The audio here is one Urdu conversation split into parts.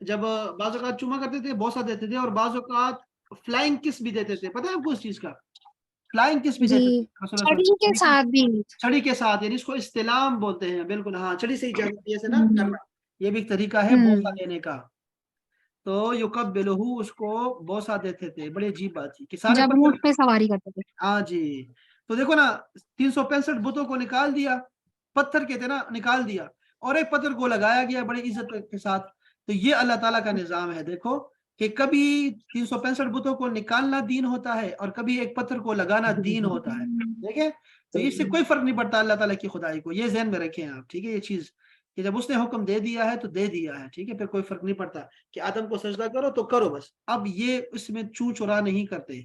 جب بعض اوقات چوما کرتے تھے بوسہ دیتے تھے، اور بعض اوقات فلائنگ کس بھی دیتے تھے. پتہ ہے آپ کو اس چیز کا؟ فلائنگ کس بھی جی دیتے تھے رسول اللہ صلی چھڑی اللہ کے علیہ وسلم. ساتھ بھی. چھڑی کے ساتھ، یعنی اس کو استلام بولتے ہیں. بالکل ہاں، چھڑی سے اجازت ایسے نا ہوں، کرنا، یہ بھی ایک طریقہ ہے بوسہ دینے کا. تو یقبلہ، اس کو بوسہ دیتے تھے. بڑی عجیب بات تھی کہ سارے جب پتھر. اونٹ پہ سواری کرتے تھے. ہاں جی. تو دیکھو نا 365 بتوں کو نکال دیا، پتھر کہتے نا نکال دیا، اور ایک پتھر کو لگایا گیا بڑی عزت کے ساتھ. تو یہ اللہ تعالیٰ کا نظام ہے. دیکھو کہ کبھی 365 بتوں کو نکالنا دین ہوتا ہے، اور کبھی ایک پتھر کو لگانا دین ہوتا ہے. دیکھیں، تو اس سے کوئی فرق نہیں پڑتا اللہ تعالیٰ کی خدائی کو. یہ ذہن میں رکھیں آپ، ٹھیک ہے؟ یہ چیز کہ جب اس نے حکم دے دیا ہے تو دے دیا ہے، ٹھیک ہے؟ پھر کوئی فرق نہیں پڑتا کہ آدم کو سجدہ کرو تو کرو بس. اب یہ اس میں چوں چورا نہیں کرتے.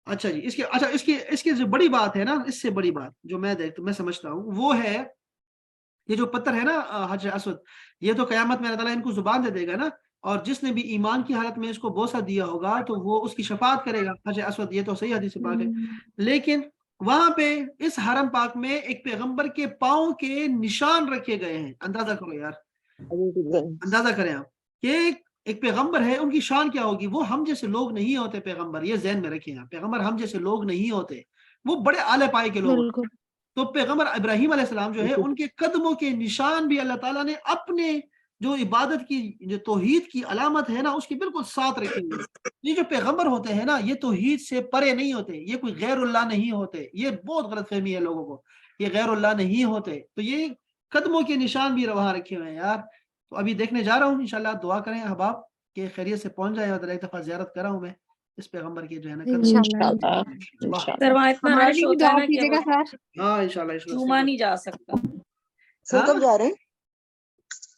اچھا جی، اس کی جو بڑی بات ہے نا، اس سے بڑی بات جو میں سمجھتا ہوں وہ ہے یہ جو پتھر ہے نا حجر اسود، یہ تو قیامت میں اللہ تعالیٰ ان کو زبان دے دے گا نا، اور جس نے بھی ایمان کی حالت میں اس کو بوسہ دیا ہوگا تو وہ اس کی شفاعت کرے گا. حجر اسود، یہ تو صحیح حدیث پاک ہے. لیکن وہاں پہ اس حرم پاک میں ایک پیغمبر کے پاؤں کے نشان رکھے گئے ہیں. اندازہ کرو یار، اندازہ کریں آپ کہ ایک پیغمبر ہے، ان کی شان کیا ہوگی. وہ ہم جیسے لوگ نہیں ہوتے پیغمبر، یہ ذہن میں رکھیں آپ. پیغمبر ہم جیسے لوگ نہیں ہوتے، وہ بڑے اعلی پائے کے لوگ ہوتے. بالکل. تو پیغمبر ابراہیم علیہ السلام جو ہے، ان کے قدموں کے نشان بھی اللہ تعالیٰ نے اپنے جو عبادت کی، جو توحید کی علامت ہے نا، اس کے بالکل ساتھ رکھے ہوئے. یہ جو پیغمبر ہوتے ہیں نا، یہ توحید سے پرے نہیں ہوتے، یہ کوئی غیر اللہ نہیں ہوتے. یہ بہت غلط فہمی ہے لوگوں کو، یہ غیر اللہ نہیں ہوتے. تو یہ قدموں کے نشان بھی وہاں رکھے ہوئے ہیں یار. تو ابھی دیکھنے جا رہا ہوں، انشاءاللہ دعا کریں احباب کہ خیریت سے پہنچ جائے. اور ایک دفعہ زیارت کرا ہوں میں اس پیغمبر کی جو ہے نا. انشاءاللہ. سر وہاں اتنا ہمارے رش لیے بھی ہوتا ہے دعا نا کہ کیجیے گا سر. ہاں انشاءاللہ چوما نہیں جا سکتا. سر کب جا رہے ہیں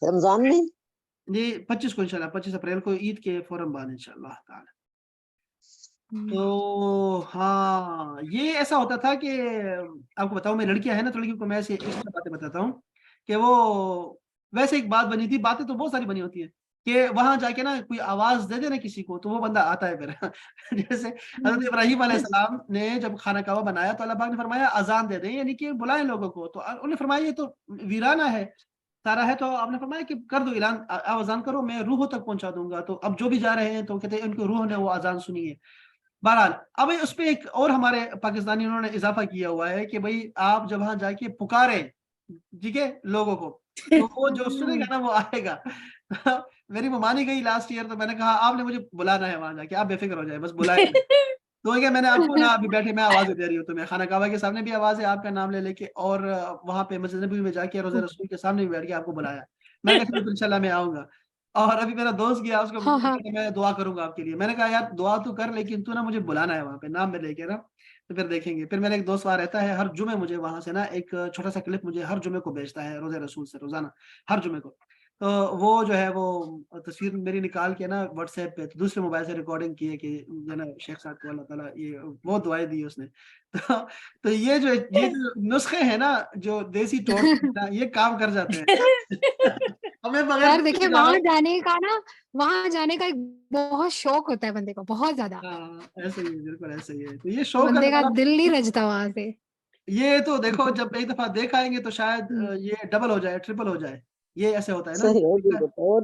رمضان میں؟ جی 25 کو انشاءاللہ، 25 اپریل کو، عید کے فوراً بعد انشاءاللہ تعالی. تو ہاں یہ ایسا ہوتا تھا کہ آپ کو بتاؤں، میں لڑکیاں ہیں نا، تو لڑکیوں کو میں ایسے باتیں بتاتا ہوں کہ وہ ویسے ایک بات بنی تھی. باتیں تو بہت ساری بنی ہوتی ہیں کہ وہاں جا کے نا کوئی آواز دے دے نا کسی کو تو وہ بندہ آتا ہے پھر. جیسے حضرت ابراہیم علیہ السلام نے جب خانہ کعبہ بنایا تو اللہ پاک نے فرمایا اذان دے دیں، یعنی کہ بلائیں لوگوں کو. تو انہوں نے فرمایا یہ تو ویرانہ ہے سارا ہے، تو آپ نے فرمایا کہ کر دو اعلان، آپ اذان کرو، میں روحوں تک پہنچا دوں گا. تو اب جو بھی جا رہے ہیں تو کہتے ہیں ان کو روح نے وہ اذان سنی ہے. بہرحال اب اس پہ ایک اور ہمارے پاکستانی انہوں نے اضافہ کیا ہوا ہے کہ بھائی آپ جب وہاں جا کے پکارے، ٹھیک ہے، لوگوں کو، تو وہ جو سنے گا نا وہ آئے گا. میری ممانی گئی لاسٹ ایئر، تو میں نے کہا آپ نے مجھے بلانا ہے وہاں جا کے، آپ بے فکر ہو جائے، بس بلائے. تو میں نے آپ کو نا ابھی بیٹھے میں آوازیں دے رہی ہوں تمہیں، خانہ کعبہ کے سامنے بھی آواز ہے آپ کا نام لے لے کے، اور وہاں پہ مسجد نبوی میں جا کے روزہ رسول کے سامنے بھی بیٹھ کے آپ کو بلایا. میں نے کہا انشاءاللہ میں آؤں گا. اور ابھی میرا دوست گیا، اس کو میں دعا کروں گا آپ کے لیے. میں نے کہا یار دعا تو کر، لیکن تو نا مجھے بلانا ہے وہاں پہ، نام میں لے کے نا، تو پھر دیکھیں گے. پھر میرا ایک دوست وہاں رہتا ہے، ہر جمعے مجھے وہاں سے نا ایک چھوٹا سا کلپ مجھے ہر جمعے کو بھیجتا ہے روزہ رسول سے، روزانہ ہر جمعے کو. تو وہ جو ہے وہ تصویر میری نکال کے نا واٹس ایپ پہ دوسرے موبائل سے ریکارڈنگ کی ہے کہ جو نا شیخ صاحب کو اللہ تعالیٰ یہ بہت دعائیں دی اس نے. تو یہ جو نسخے ہیں نا، جو دیسی طور یہ کام کر جاتے ہیں. ہمیں بغیر دیکھیں وہاں جانے کا نا، وہاں جانے کا ایک بہت شوق ہوتا ہے بندے کو، بہت زیادہ. ایسے ہی ہے، بالکل ایسے ہی ہے. تو یہ شوق بندے کا دل نہیں رجتا وہاں سے. یہ تو دیکھو جب ایک دفعہ دیکھ آئیں گے تو شاید یہ ڈبل ہو جائے، ٹرپل ہو جائے. یہ ایسے ہوتا ہے نا،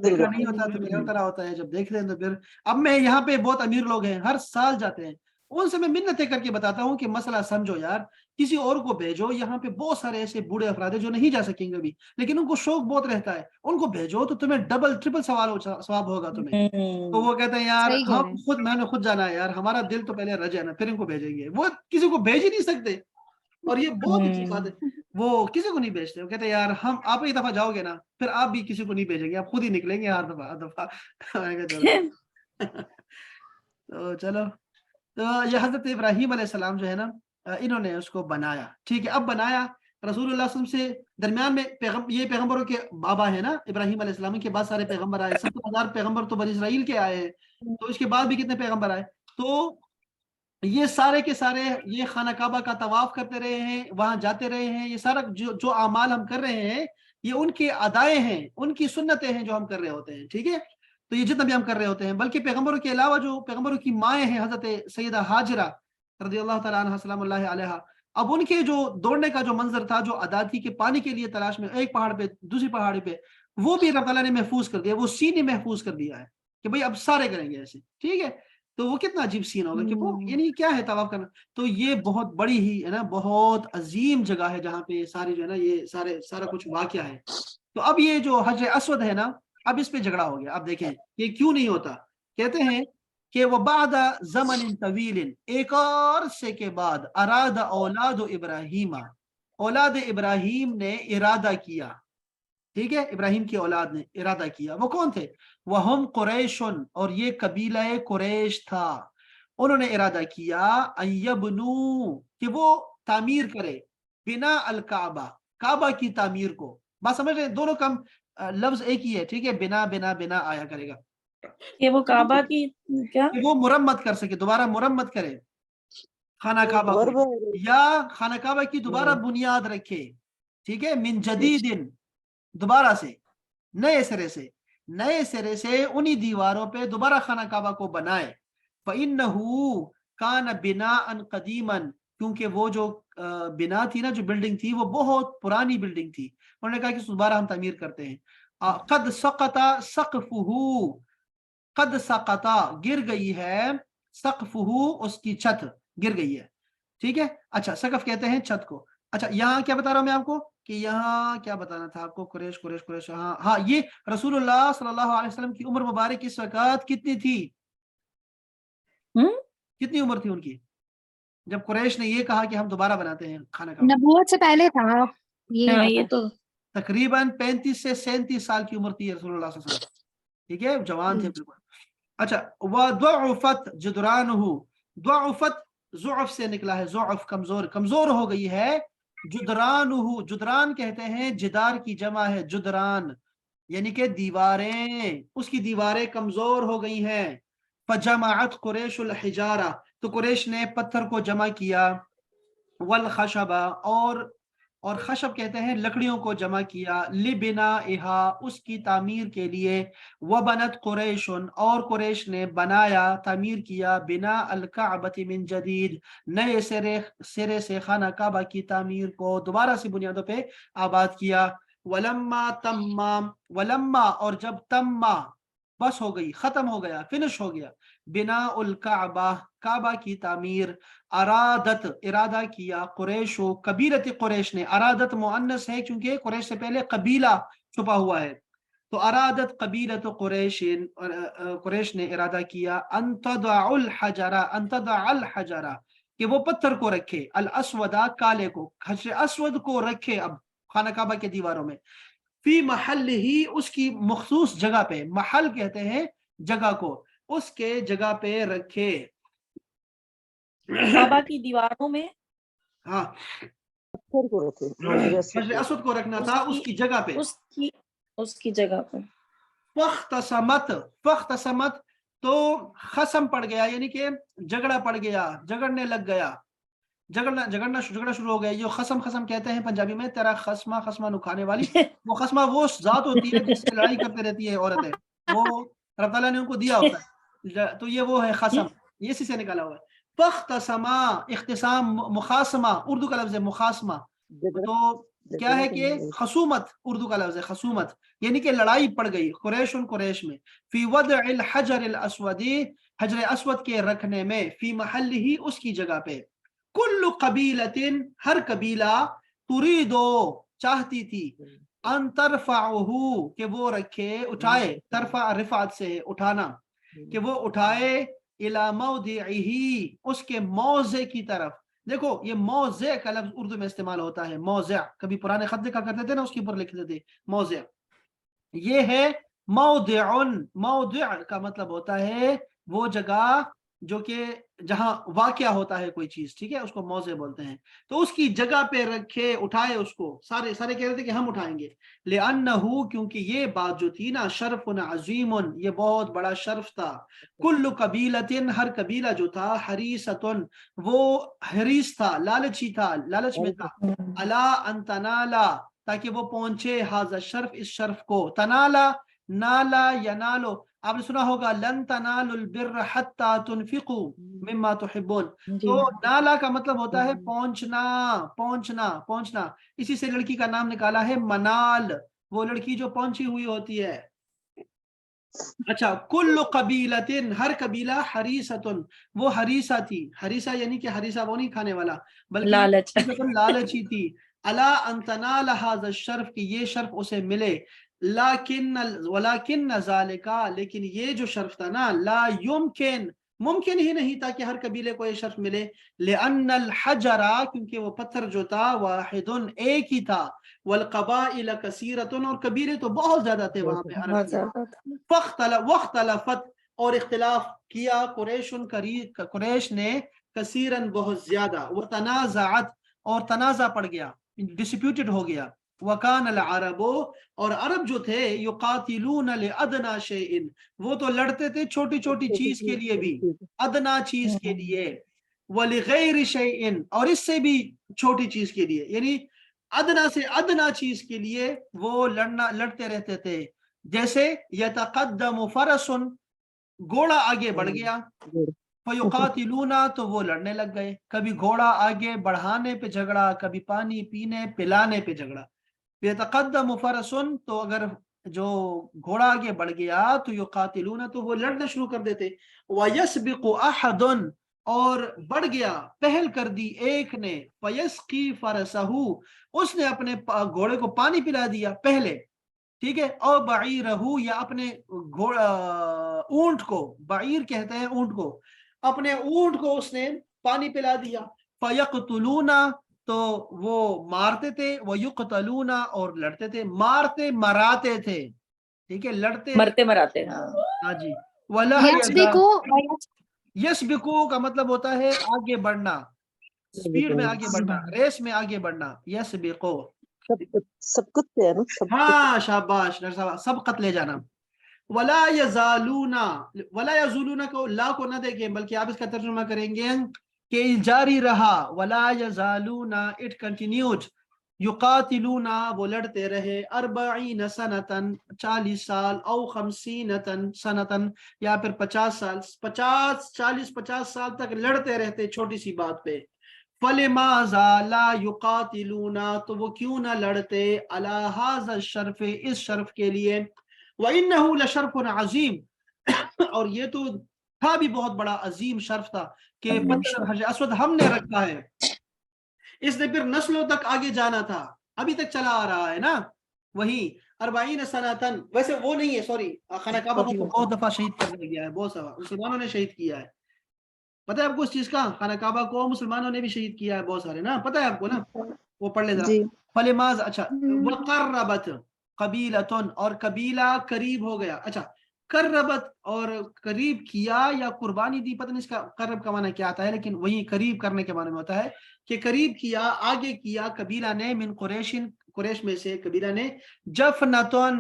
دیکھا نہیں ہوتا تو میرے طرح ہوتا ہے، جب دیکھ لیں تو پھر. اب میں یہاں پہ بہت امیر لوگ ہیں، ہر سال جاتے ہیں، ان سے میں منتیں کر کے بتاتا ہوں کہ مسئلہ سمجھو یار، کسی اور کو بھیجو. یہاں پہ بہت سارے ایسے بوڑھے افراد ہیں جو نہیں جا سکیں گے بھی، لیکن ان کو شوق بہت رہتا ہے، ان کو بھیجو تو تمہیں ڈبل ٹرپل ثواب ہوگا تمہیں. تو وہ کہتے ہیں یار میں نے خود جانا ہے یار، ہمارا دل تو پہلے رج ہے نا، پھر ان کو بھیجیں گے. وہ کسی کو بھیج ہی نہیں سکتے، اور یہ بہت اچھی بات ہے. وہ کسی کو نہیں بھیجتے، وہ کہتے ہیں یار ہم آپ ایک دفعہ جاؤ گے نا، پھر آپ بھی کسی کو نہیں بھیجیں گے، آپ خود ہی نکلیں گے ہر دفعہ. تو چلو، تو یہ حضرت ابراہیم علیہ السلام جو ہے نا، انہوں نے اس کو بنایا. ٹھیک ہے، اب بنایا رسول اللہ صلی اللہ علیہ وسلم سے درمیان میں یہ پیغمبروں کے بابا ہے نا ابراہیم علیہ السلام کے بعد سارے پیغمبر آئے. 70,000 پیغمبر تو بنی اسرائیل کے آئے ہیں، تو اس کے بعد بھی کتنے پیغمبر آئے. تو یہ سارے کے سارے یہ خانہ کعبہ کا طواف کرتے رہے ہیں، وہاں جاتے رہے ہیں. یہ سارا جو اعمال ہم کر رہے ہیں یہ ان کے ادائیں ہیں، ان کی سنتیں ہیں جو ہم کر رہے ہوتے ہیں. ٹھیک ہے، تو یہ جتنا بھی ہم کر رہے ہوتے ہیں، بلکہ پیغمبروں کے علاوہ جو پیغمبروں کی مائیں ہیں، حضرت سیدہ ہاجرہ رضی اللہ تعالیٰ عنہ سلام اللہ علیہ، اب ان کے جو دوڑنے کا جو منظر تھا، جو ادا تھی کہ پانی کے لیے تلاش میں ایک پہاڑ پہ دوسری پہاڑی پہ، وہ بھی اللہ تعالیٰ نے محفوظ کر دیا, وہ سین ہی محفوظ کر دیا ہے کہ بھئی اب سارے کریں گے ایسے, ٹھیک ہے. تو وہ کتنا عجیب سین ہوگا کہ وہ یعنی کیا ہے طواف کرنا. تو یہ بہت بڑی ہی ہے نا, بہت عظیم جگہ ہے جہاں پہ ساری جو ہے نا یہ سارا کچھ واقعہ ہے. تو اب یہ جو حجر اسود ہے نا, اب اس پہ جھگڑا ہو گیا. اب دیکھیں یہ کیوں نہیں ہوتا. کہتے ہیں کہ وہ بعد زمن طویل, ایک اور عرصے کے بعد, اراد اولاد ابراہیم, اولاد ابراہیم نے ارادہ کیا, ٹھیک ہے, ابراہیم کی اولاد نے ارادہ کیا. وہ کون تھے؟ وہم قریشن, اور یہ قبیلہ قریش تھا. انہوں نے ارادہ کیا ان یبنو, کہ وہ تعمیر کرے, بنا الکعبہ, کعبہ کی تعمیر کو. بات سمجھ رہے ہیں, دونوں کم لفظ ایک ہی ہے, ٹھیک ہے, بنا بنا بنا آیا کرے گا کہ وہ کعبہ کی کیا کہ وہ مرمت کر سکے, دوبارہ مرمت کرے خانہ کعبہ کو, یا خانہ کعبہ کی دوبارہ بنیاد رکھے, ٹھیک ہے, من جدید, دوبارہ سے, نئے سرے سے انہی دیواروں پہ دوبارہ خانہ کعبہ کو بنائے. فَإِنَّهُ كَانَ بِنَاءً قَدِيمًا, کیونکہ وہ جو بنا تھی نا, جو بلڈنگ تھی, وہ بہت پرانی بلڈنگ تھی. انہوں نے کہا کہ دوبارہ ہم تعمیر کرتے ہیں. قد سقط سقفه, قد سقط, گر گئی ہے, سقفه, اس کی چھت گر گئی ہے, ٹھیک ہے. اچھا, سقف کہتے ہیں چھت کو. اچھا, یہاں کیا بتا رہا ہوں میں آپ کو کہ یہاں کیا بتانا تھا آپ کو, قریش. ہاں, یہ رسول اللہ صلی اللہ علیہ وسلم کی عمر مبارک اس وقت کتنی تھی؟ کتنی عمر تھی ان کی جب قریش نے یہ کہا کہ ہم دوبارہ بناتے ہیں خانہ کعبہ؟ نبوت سے پہلے تھا یہ تو تقریباً 35 سے 37 سال کی عمر تھی رسول اللہ صلی اللہ علیہ وسلم, ٹھیک ہے, جوان تھے بالکل. اچھا, وضعفت جدرانہ, ضعفت ضعف سے نکلا ہے, ضعف کمزور ہو گئی ہے. جدرانہ, جدران کہتے ہیں جدار کی جمع ہے, جدران یعنی کہ دیواریں, اس کی دیواریں کمزور ہو گئی ہیں. فجمعت قریش الحجارہ, تو قریش نے پتھر کو جمع کیا. والخشبہ, اور خشب کہتے ہیں لکڑیوں کو جمع کیا. لبنائہا, اس کی تعمیر کے لیے. وبنت قریش, اور قریش نے بنایا, تعمیر کیا. بنا الکعبۃ من جدید, نئے سرے سے خانہ کعبہ کی تعمیر کو دوبارہ سے بنیادوں پہ آباد کیا. ولما, اور جب تما, بس ہو گئی, ختم ہو گیا, فنش ہو گیا. بنا الکعبہ, کعبہ کی تعمیر. ارادت, ارادہ کیا. قریش, قبیلت قریش نے, ارادت مؤنث ہے کیونکہ قریش سے پہلے قبیلہ چھپا ہوا ہے. تو ارادت قبیلت قریش, قریش نے ارادہ کیا. ان تضع الحجر, کہ وہ پتھر کو رکھے. الاسودا, کالے کو, حجر اسود کو رکھے اب خانہ کعبہ کے دیواروں میں. فی محل ہی, اس کی مخصوص جگہ پہ, محل کہتے ہیں جگہ کو, اس کے جگہ پہ رکھے. کعبہ کی دیواروں میں, ہاں, حجر اسود کو رکھنا تھا اس کی جگہ پہ, اس کی جگہ پہ. فاختصمت, تو خصم پڑ گیا, یعنی کہ جھگڑا پڑ گیا, جھگڑنے لگ گیا, جھگڑنا شروع ہو گیا. جو خصم کہتے ہیں پنجابی میں, تیرا خصمہ نکھانے والی. وہ خصمہ وہ ذات ہوتی ہے جس سے لڑائی کرتے رہتی ہے عورتیں, وہ رب تعالیٰ نے ان کو دیا ہوتا ہے, تو یہ وہ ہے خصم, یہ اسی سے نکالا ہوا ہے. فاختصما, اختصام مخاصمہ, اردو کا لفظ ہے مخاصمہ. تو کیا ہے کہ خصومت, اردو کا لفظ ہے خصومت, یعنی کہ لڑائی پڑ گئی قریش میں. فی وضع الحجر الاسود, حجر اسود کے رکھنے میں. فی محل ہی, اس کی جگہ پہ. کل قبیلت, ہر قبیلہ. تریدو, چاہتی تھی. ان ترفعہ, کہ وہ رکھے, اٹھائے. ترفع رفعت سے اٹھانا, کہ وہ اٹھائے. الی موضعہ, اس کے موضع کی طرف. دیکھو یہ موضع کا لفظ اردو میں استعمال ہوتا ہے, موضع, کبھی پرانے خط لکھا کرتے تھے نا, اس کے اوپر لکھتے تھے موضع. یہ ہے موضع, موضع کا مطلب ہوتا ہے وہ جگہ جو کہ جہاں واقع ہوتا ہے کوئی چیز, ٹھیک ہے, اس کو موضع بولتے ہیں. تو اس کی جگہ پہ رکھے, اٹھائے اس کو. سارے کہہ رہے تھے کہ ہم اٹھائیں گے. لأنہ, کیونکہ یہ بات جو تھی نا, شرف عظیم, یہ بہت بڑا شرف تھا. کل قبیلت, ہر قبیلہ جو تھا. حریصۃ, وہ حریص تھا, لالچی تھا, لالچ میں تھا. الا ان تنالا, تاکہ وہ پہنچے. ھذا شرف, اس شرف کو. تنالا, نالا ینالو, آپ نے سنا ہوگا لن تنالوا البر حتى تنفقوا مما تحبون. تو نالا کا مطلب ہوتا ہے پہنچنا. اسی سے لڑکی کا نام نکالا ہے منال. وہ لڑکی جو پہنچی ہوئی ہوتی ہے. اچھا کل قبیلتن ہر قبیلہ حریصتن وہ حریصہ تھی. حریصہ یعنی کہ حریصہ وہ نہیں کھانے والا بلکہ لالچ. حریصتن لالچی تھی. الا ان تنال هذا الشرف کہ یہ شرف اسے ملے. ولکن ذالک لیکن یہ جو شرف تھا نا لا یمکن ممکن ہی نہیں تھا کہ ہر قبیلے کو یہ شرف ملے. لأن الحجر کیونکہ وہ پتھر جو تھا واحد ایک ہی تھا. والقبائل کثیرۃ اور قبیلے تو بہت زیادہ تھے وہاں پہ عرب بہت کے. زیادہ تھا. واختلفت اور اختلاف کیا قریش نے کثیرن بہت زیادہ. وتنازعت اور تنازع پڑ گیا ڈسپیوٹڈ ہو گیا. وکان العرب اور عرب جو تھے یقاتلون لادنا شیء وہ تو لڑتے تھے چھوٹی چھوٹی چیز کے لیے بھی ادنا چیز کے لیے. ولغیر شیء اور اس سے بھی چھوٹی چیز کے لیے یعنی ادنا سے ادنا چیز کے لیے وہ لڑتے رہتے تھے. جیسے یتقدم فرس گھوڑا آگے بڑھ گیا فیقاتلون تو وہ لڑنے لگ گئے. کبھی گھوڑا آگے بڑھانے پہ جھگڑا کبھی پانی پینے پلانے پہ جھگڑا. یتقدم فرس تو اگر جو گھوڑا آگے بڑھ گیا تو یقاتلون تو وہ لڑنا شروع کر دیتے. ویسبق احد اور بڑھ گیا پہل کر دی ایک نے. فیسقی فرسہ اس نے اپنے گھوڑے کو پانی پلا دیا پہلے ٹھیک ہے. اور بعیرہ یا اپنے اونٹ کو بعیر کہتے ہیں اونٹ کو اپنے اونٹ کو اس نے پانی پلا دیا. فیقتلون تو وہ مارتے تھے. ویقتلون اور لڑتے تھے. مارتے مراتے تھے ٹھیک ہے لڑتے مرتے مراتے. ہاں جی. ولا یسبقو کا مطلب ہوتا ہے آگے بڑھنا سپیڈ میں آگے بڑھنا ریس میں آگے بڑھنا. یسبقو سبقت پہ ہے نا سبقت. ہاں شاباش سبقت لے جانا. ولا یزالون ولا یزولون کو لا کو نہ دیکھیں بلکہ آپ اس کا ترجمہ کریں گے کہ جاری رہا. ولا یزالون اٹ کنٹینیوڈ. یقاتلون وہ لڑتے رہے. 40 سنتن 40 سال او 50 سنتن یا پھر 50 سال 40-50 سال تک لڑتے رہتے چھوٹی سی بات پہ. فلماذا لا یقاتلون تو وہ کیوں نہ لڑتے علی ھذا الشرف اس شرف کے لیے. وانه لشرف عظیم اور یہ تو تھا بھی بہت بڑا عظیم شرف تھا کہ پتھر حجر اسود ہم نے رکھا ہے. اس نے پھر نسلوں تک آگے جانا تھا ابھی تک چلا آ رہا ہے نا. وہی 40 سنتن ویسے وہ نہیں ہے سوری خانہ کعبہ کو بہت دفعہ شہید کر دیا گیا ہے. بہت سارا مسلمانوں نے شہید کیا ہے. پتہ ہے آپ کو اس چیز کا خانہ کعبہ کو مسلمانوں نے بھی شہید کیا ہے بہت سارے نا. پتہ ہے آپ کو نا وہ پڑھ لے ذرا. فلماز اچھا وقربت قبیلتن اور قبیلہ قریب ہو گیا. اچھا قربت اور قریب کیا یا قربانی دی پتہ نہیں اس کا قرب کا معنی کیا آتا ہے لیکن وہی قریب کرنے کے معنی میں ہوتا ہے کہ قریب کیا آگے کیا قبیلہ نے. من قریش میں سے قبیلہ نے. جفنتن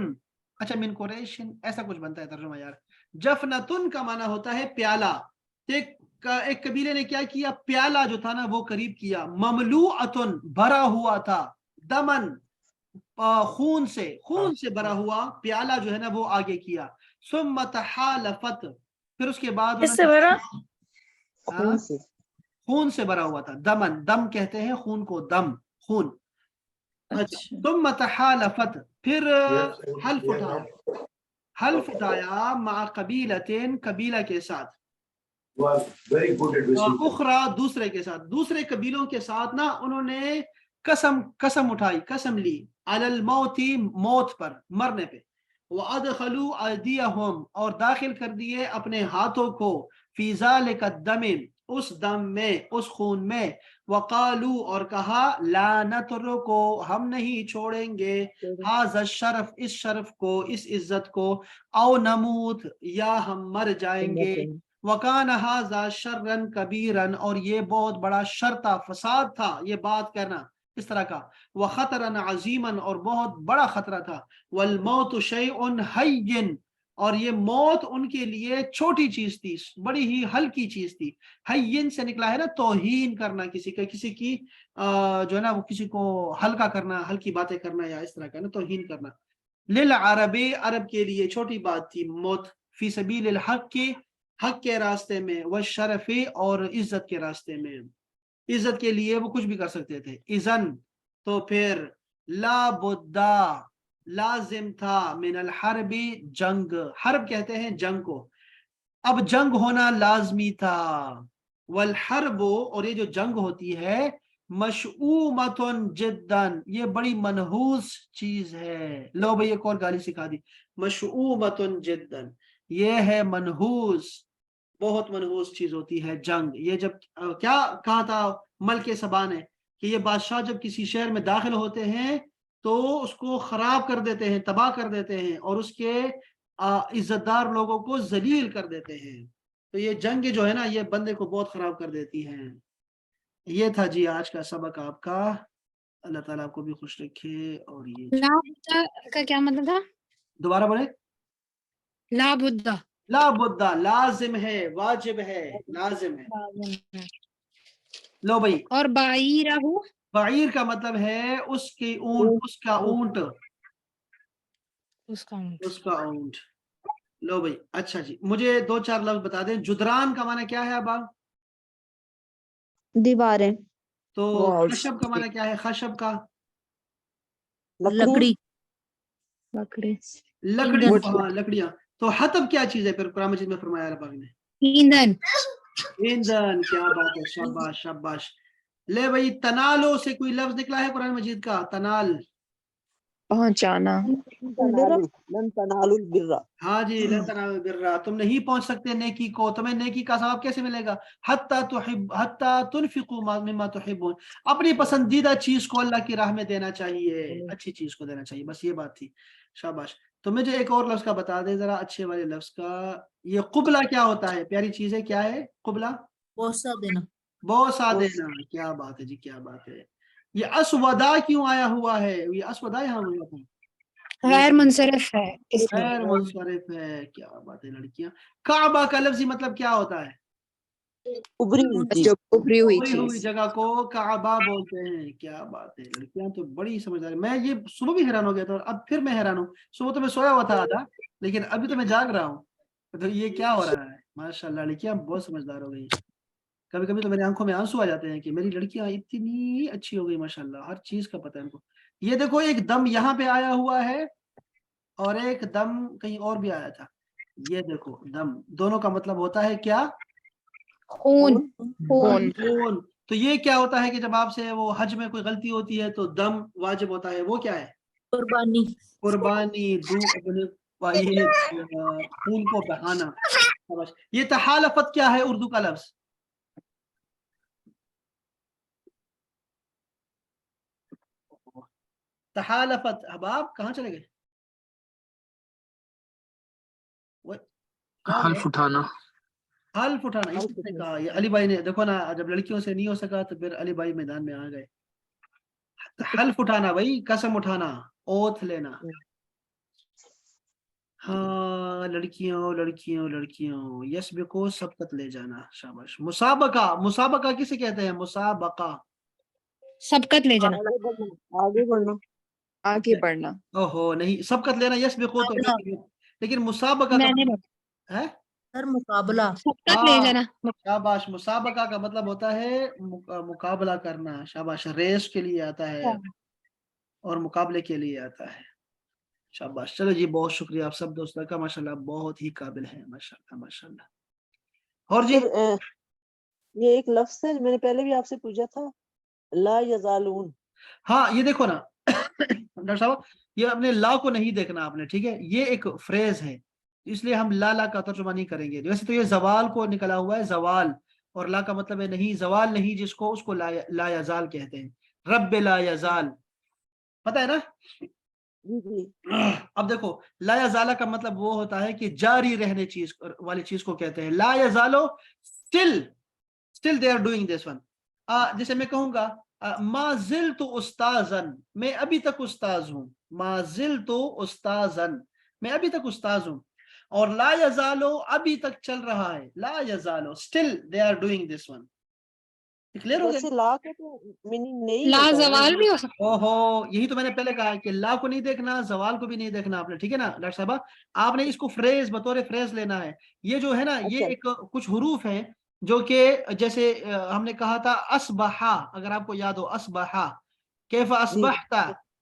اچھا من قریش ایسا کچھ بنتا ہے ترجمہ یار. جفنتن کا معنی ہوتا ہے پیالہ. ایک قبیلے نے کیا کیا پیالہ جو تھا نا وہ قریب کیا. مملوعتن بھرا ہوا تھا. دمن خون سے بھرا ہوا پیالہ جو ہے نا وہ آگے کیا. ثم تحالفت پھر اس کے بعد اس سے بھرا خون سے بھرا ہوا تھا. دمن دم کہتے ہیں خون کو دم خون. ثم تحالفت پھر حلف اٹھایا مع قبیلتین قبیلہ کے ساتھ. اخرى دوسرے کے ساتھ دوسرے قبیلوں کے ساتھ نا انہوں نے قسم اٹھائی قسم لی. علی الموت موت پر مرنے پہ. وادخلوا ایدیہم اور داخل کر دیے اپنے ہاتھوں کو. فی ذلک الدم اس دم میں اس خون میں. وقالوا اور کہا لا نترکو ہم نہیں چھوڑیں گے. ھذا الشرف اس شرف کو اس عزت کو. او نموت یا ہم مر جائیں گے. وَكَانَ هَذَا شَرًّا كَبِيرًا اور یہ بہت بڑا شر تھا فساد تھا یہ بات کرنا اس طرح کا. وَخَطَرًا عَظِيمًا اور بہت بڑا خطرہ تھا. وَالْمَوْتُ شَيْءٌ هَيِّنٌ اور یہ موت ان کے لیے چھوٹی چیز تھی بڑی ہی ہلکی چیز تھی. ہین سے نکلا ہے نا توہین کرنا کسی کی جو ہے نا وہ کسی کو ہلکا کرنا ہلکی باتیں کرنا یا اس طرح کا نا توہین کرنا. للعرب عرب کے لیے چھوٹی بات تھی موت. فی سبیل الحق حق کے راستے میں. والشرف اور عزت کے راستے میں. عزت کے لیے وہ کچھ بھی کر سکتے تھے. اذن تو پھر لا لازم تھا من الحرب جنگ، حرب کہتے ہیں جنگ کو، اب جنگ ہونا لازمی تھا، والحرب اور یہ جو جنگ ہوتی ہے مشؤومۃ جدا یہ بڑی منحوس چیز ہے، لو بھئی ایک اور گالی سکھا دی، مشؤومۃ جدا یہ ہے منحوس، بہت منحوس چیز ہوتی ہے جنگ۔ یہ جب کیا کہا تھا ملک سبا نے کہ یہ بادشاہ جب کسی شہر میں داخل ہوتے ہیں تو اس کو خراب کر دیتے ہیں، تباہ کر دیتے ہیں، اور اس کے عزت دار لوگوں کو ذلیل کر دیتے ہیں، تو یہ جنگ جو ہے نا یہ بندے کو بہت خراب کر دیتی ہیں۔ یہ تھا جی آج کا سبق آپ کا، اللہ تعالیٰ آپ کو بھی خوش رکھے۔ اور یہ لا بدہ کا کیا مطلب تھا؟ دوبارہ بولے، لا بدہ لا بدہ لازم ہے، واجب ہے، لازم ہے۔ لو بھائی، اور بعیرہ بعیر کا مطلب ہے اس کی اونٹ، اس کا اونٹ، اس کا اونٹ۔ اس کا اونٹ۔ لو بھائی اچھا جی، مجھے دو چار لفظ بتا دیں، جدران کا معنی کیا ہے اب آپ؟ دیواریں، تو walls، خشب کا معنی کیا ہے؟ خشب کا لکڑی، لکڑی، لکڑی، ایندھن، ہاں لکڑیاں۔ تو حطب کیا چیز ہے پھر قرآن مجید میں فرمایا اللہ پاک نے؟ ایندھن۔ ایندھن، کیا بات ہے، شاباش شاباش۔ لے بھائی، تنالو سے کوئی لفظ نکلا ہے قرآن مجید کا؟ تنال، پہنچانا، لن تنالوا البر، ہاں جی، لن تنالوا البر، تم نہیں پہنچ سکتے نیکی کو، تمہیں نیکی کا ثواب کیسے ملے گا؟ حتی تنفقوا مما تحبون، اپنی پسندیدہ چیز کو اللہ کی راہ میں دینا چاہیے، اچھی چیز کو دینا چاہیے، بس یہ بات تھی، شاباش۔ تو مجھے ایک اور لفظ کا بتا دے ذرا، اچھے والے لفظ کا، یہ قبلہ کیا ہوتا ہے؟ پیاری چیز ہے، کیا ہے قبلہ؟ بوسہ دینا، بوسہ دینا، کیا بات ہے جی، کیا بات ہے۔ یہ اسودا کیوں آیا ہوا ہے؟ یہ اسودا یہاں ہوا تھا، غیر منصرف ہے اس میں۔ غیر منصرف ہے، کیا بات ہے لڑکیاں۔ کعبہ کا لفظی مطلب کیا ہوتا ہے؟ ابری ہوئی چیز، ابری ہوئی ابری ہوئی چیز، جگہ کو کعبہ بولتے ہیں، کیا بات ہے لڑکیاں تو بڑی سمجھدار ہیں۔ میں یہ صبح بھی حیران ہو گیا تھا اور اب پھر میں حیران ہوں، صبح تو میں سویا ہوا تھا آدھا، لیکن ابھی تو میں جاگ رہا ہوں، تو یہ کیا ہو رہا ہے؟ ماشاءاللہ لڑکیاں بہت سمجھدار ہو گئی، کبھی کبھی تو میری آنکھوں میں آنسو آ جاتے ہیں کہ میری لڑکیاں اتنی اچھی ہو گئی، ماشاءاللہ ہر چیز کا پتہ ہے ان کو۔ یہ دیکھو، ایک دم یہاں پہ آیا ہوا ہے اور ایک دم کہیں اور بھی آیا تھا، یہ دیکھو دم، دونوں کا مطلب ہوتا ہے کیا؟ خون۔ خون، خون۔ تو یہ کیا ہوتا ہے کہ جب آپ سے وہ حج میں کوئی غلطی ہوتی ہے تو دم واجب ہوتا ہے، وہ کیا ہے؟ قربانی، قربانی، یہ خون کو بہانا۔ یہ تحالفت کیا ہے اردو کا لفظ؟ تحالفت، اب آپ کہاں چلے گئے؟ حلف اٹھانا، حلف اٹھانا، اس نے کہا، یہ علی بھائی نے دیکھو نا، جب لڑکیوں سے نہیں ہو سکا تو پھر علی بھائی میدان میں آ گئے۔ حلف اٹھانا بھائی، قسم اٹھانا، اوتھ لینا۔ ہاں لڑکیوں لڑکیوں لڑکیوں، یسبقو سبقت لے جانا، شاباش۔ مسابقہ، مسابقہ کسے کہتے ہیں؟ مسابقہ، سبقت لے جانا، آگے بڑھنا، آگے بڑھنا، اوہو نہیں، سبقت لینا یسبقو تو، لیکن مسابقہ کا میں نے ہے سر مقابلہ، سبقت لے جانا۔ شاباش۔ مسابقہ کا مطلب ہوتا ہے مقابلہ کرنا، شاباش، ریس کے لیے آتا ہے اور مقابلے کے لیے آتا ہے، شاباش۔ چلو جی، بہت شکریہ آپ سب دوستوں کا، ماشاءاللہ بہت ہی قابل ہیں، ماشاءاللہ ماشاءاللہ۔ اور جی یہ ایک لفظ ہے میں نے پہلے بھی آپ سے پوچھا تھا، لا یزالون، ہاں یہ دیکھو نا ڈاکٹر صاحب، یہ اپنے لا کو نہیں دیکھنا آپ نے، ٹھیک ہے، یہ ایک فریز ہے، اس لیے ہم لا کا ترجمہ نہیں کریں گے۔ ویسے تو یہ زوال کو نکلا ہوا ہے، زوال، اور لا کا مطلب ہے نہیں، زوال نہیں، جس کو اس کو لا یزال کہتے ہیں، رب لا یزال، پتہ ہے نا؟ جی، اب دیکھو، لا یزالہ کا مطلب وہ ہوتا ہے کہ جاری رہنے چیز والی چیز کو کہتے ہیں، لا یزالو still they are doing this one۔ جیسے میں کہوں گا ما زلت استاذن، میں ابھی تک استاذ ہوں، ما زلت استاذن، میں ابھی تک استاذ ہوں، اور لا یزالو ابھی تک چل رہا ہے، لا یزالو still they are doing this one۔ Clear ہو ویسے گیا؟ لا کا تو میننگ نہیں لا ہوتا ہے نا، زوال بھی ہو سکتا اوہو، یہی تو میں نے پہلے کہا کہ لا کو نہیں دیکھنا، زوال کو بھی نہیں دیکھنا آپ نے، ٹھیک ہے نا ڈاکٹر صاحبہ؟ آپ نے اس کو فریز، بطور فریز لینا ہے۔ یہ جو ہے نا، یہ اچھا، ایک کچھ حروف ہیں جو کہ جیسے ہم نے کہا تھا اسبحا، اگر آپ کو یاد ہو، اسبحا، کیف جی، اصبحت،